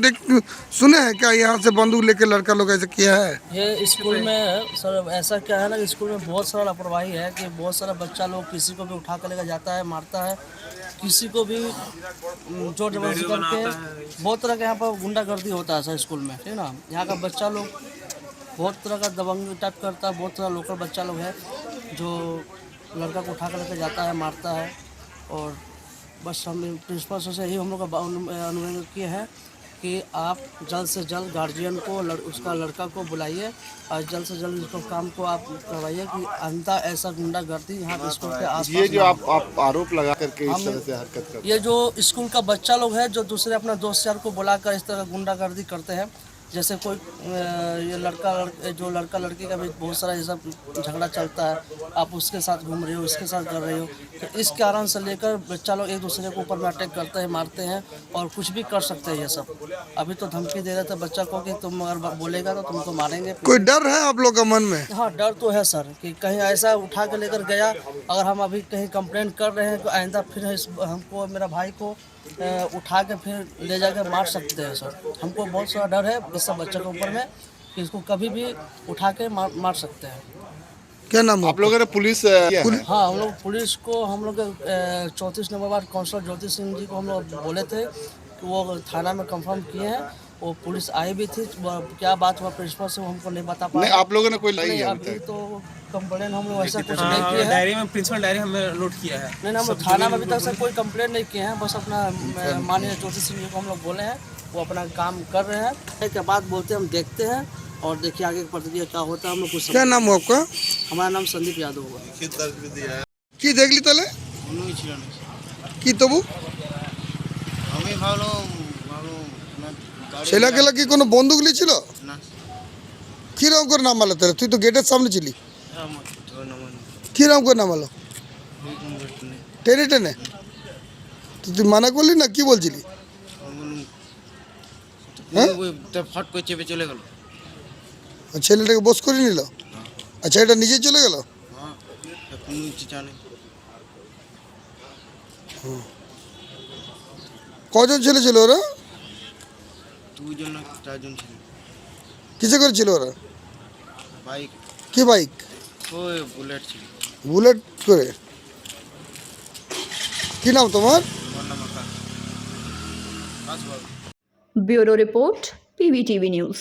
सुने हैं क्या? यहाँ से बंदूक लेके लड़का लोग ऐसा किया है? ये स्कूल में सर ऐसा क्या है ना, स्कूल में बहुत सारा लापरवाही है कि बहुत सारा बच्चा लोग किसी को भी उठा कर लेकर जाता है, मारता है, किसी को भी जोर जबरदस्ती करके। बहुत तरह का यहाँ पर गुंडागर्दी होता है सर स्कूल में, ठीक है ना। यहाँ का बच्चा लोग बहुत तरह का दबंग टाइप करता है, बहुत तरह लोकल बच्चा लोग है जो लड़का को उठा कर लेकर जाता है, मारता है। और बस हम प्रिंसिपल से यही हम लोग का अनुरोध किया है कि आप जल्द से जल्द गार्जियन को उसका लड़का को बुलाइए और जल्द से जल्द इसको काम को आप करवाइए कि अंता ऐसा गुंडागर्दी यहाँ स्कूल के आसपास। ये जो आप आरोप लगा करके इस तरह से हरकत करते हैं, ये जो स्कूल का बच्चा लोग है जो दूसरे अपना दोस्त यार को बुलाकर इस तरह गुंडागर्दी करते हैं, जैसे कोई ये जो लड़का लड़की का भी बहुत सारा ये सब झगड़ा चलता है, आप उसके साथ घूम रहे हो, इसके साथ कर रहे हो, तो इस कारण से लेकर बच्चा लोग एक दूसरे के ऊपर में अटैक करते हैं, मारते हैं और कुछ भी कर सकते हैं ये सब। अभी तो धमकी दे रहे थे बच्चा को कि तुम अगर बोलेगा तो तुमको मारेंगे। कोई डर है आप लोग का मन में? हाँ, डर तो है सर कि कहीं ऐसा उठा कर लेकर गया, अगर हम अभी कहीं कंप्लेंट कर रहे हैं तो आइंदा फिर हमको मेरा भाई को उठा के फिर ले जाकर मार सकते हैं सर। हमको बहुत सारा डर है इस सब बच्चे के ऊपर में कि इसको कभी भी उठा के मार सकते हैं। क्या नाम आप लोगों ने पुलिस किया है? हाँ, हम लोग पुलिस को, हम लोग 34 number ward councillor Jyoti Singh ji को हम लोग बोले थे कि वो थाना में कंफर्म किए हैं। वो पुलिस आई भी थी, क्या बात हुआ प्रिंसिपल से वो हमको नहीं बता पाए। नहीं, आप लोगों ने कोई लाई नहीं, है अभी तो कंप्लेन हम लोग ऐसा कुछ नहीं किए हैं। डायरी में प्रिंसिपल डायरी हमने नोट किया है। नहीं, हम लोग थाना में अभी तक से कोई कंप्लेन नहीं किए हैं। बस अपना माननीय ज्योति सिंह जी को हम लोग बोले हैं, वो अपना काम कर रहे हैं। एक बात बोलते हैं, हम देखते हैं और देखिए आगे की प्रतिक्रिया क्या होता है। हम लोग कुछ क्या नाम हो आपका? हमारा नाम संदीप यादव होगा। কি দেখলি তাহলে? অন্যই ছিল না। কি তবু আমি ভালো ছেলেকেলা কি কোনো বন্দুক নিয়েছিল? না। কিরকম করে নামালো তোরা? তুই তো গেটের সামনে ছিলি। কিরকম করে নামালো? টেনে টেনে? তুই মানা করলি না কি বলছিলি? হ্যাঁ, ফট করে চেপে চলে গেল। ছেলেটাকে বস করে নিল? আচ্ছা, এটা নিজে চলে গেল? হ্যাঁ, কোনো কিছু জানে। কজন ছেলে ছিল ওরা? দুজন না চারজন ছিল। কিসে করে ছিল ওরা? বাইক। কি বাইক? ওই বুলেট ছিল। বুলেট করে? কি নাম তোমার? Bureau report, PBTV news.